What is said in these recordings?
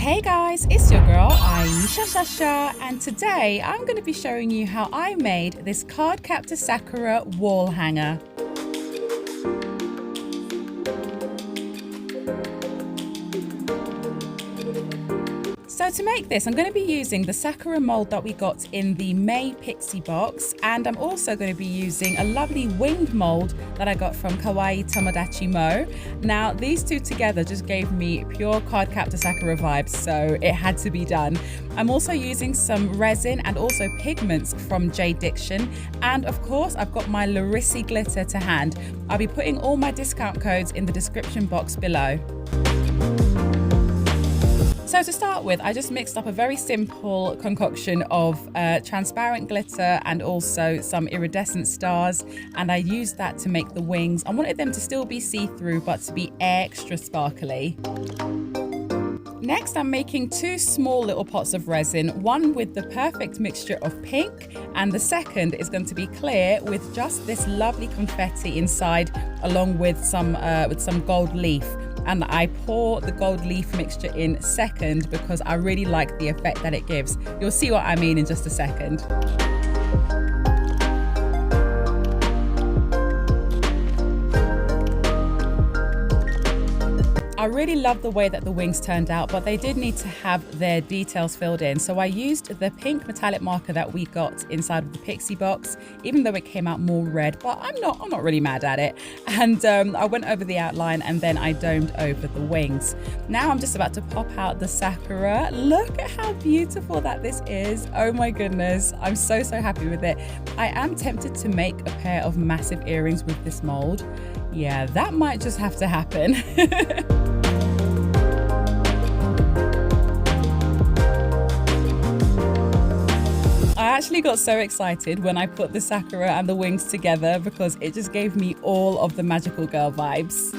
Hey guys, it's your girl Ayesha, and today I'm going to be showing you how I made this Cardcaptor Sakura wall hanger. So to make this, I'm going to be using the Sakura mold that we got in the May Pixie box, and I'm also going to be using a lovely winged mold that I got from Kawaii Tomodachi Mo. Now, these two together just gave me pure Cardcaptor Sakura vibes, so it had to be done. I'm also using some resin and also pigments from J Diction, and of course, I've got my Lrisy glitter to hand. I'll be putting all my discount codes in the description box below. So to start with, I just mixed up a very simple concoction of transparent glitter and also some iridescent stars, and I used that to make the wings. I wanted them to still be see-through but to be extra sparkly. Next, I'm making two small little pots of resin, one with the perfect mixture of pink and the second is going to be clear with just this lovely confetti inside along with some gold leaf. And I pour the gold leaf mixture in second because I really like the effect that it gives. You'll see what I mean in just a second. I really love the way that the wings turned out, but they did need to have their details filled in. So I used the pink metallic marker that we got inside of the Pixie box, even though it came out more red, but I'm not really mad at it. And I went over the outline and then I domed over the wings. Now I'm just about to pop out the Sakura. Look at how beautiful that this is. Oh my goodness. I'm so happy with it. I am tempted to make a pair of massive earrings with this mold. Yeah, that might just have to happen. I actually got so excited when I put the Sakura and the wings together because it just gave me all of the magical girl vibes.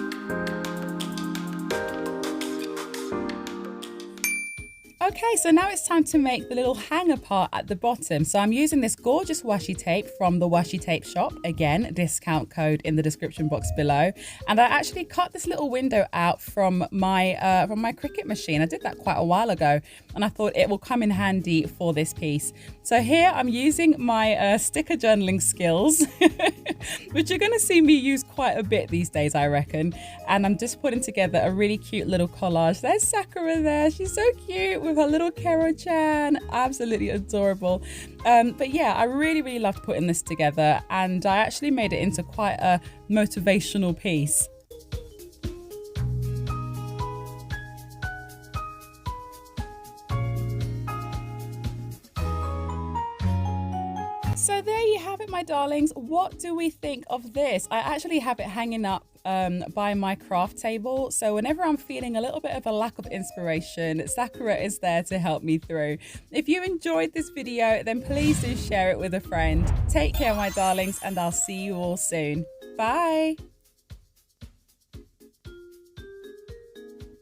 Okay, so now it's time to make the little hanger part at the bottom. So I'm using this gorgeous washi tape from the Washi tape shop. Again, discount code in the description box below. And I actually cut this little window out from my Cricut machine. I did that quite a while ago and I thought it will come in handy for this piece. So here I'm using my sticker journaling skills, which you're going to see me use quite a bit these days, I reckon. And I'm just putting together a really cute little collage. There's Sakura there. She's so cute with her little Kero-chan. Absolutely adorable. But yeah, I really loved putting this together, and I actually made it into quite a motivational piece. So there you have it, my darlings. What do we think of this? I actually have it hanging up by my craft table, so whenever I'm feeling a little bit of a lack of inspiration, Sakura is there to help me through. If you enjoyed this video, then please do share it with a friend. Take care, my darlings, and I'll see you all soon. Bye.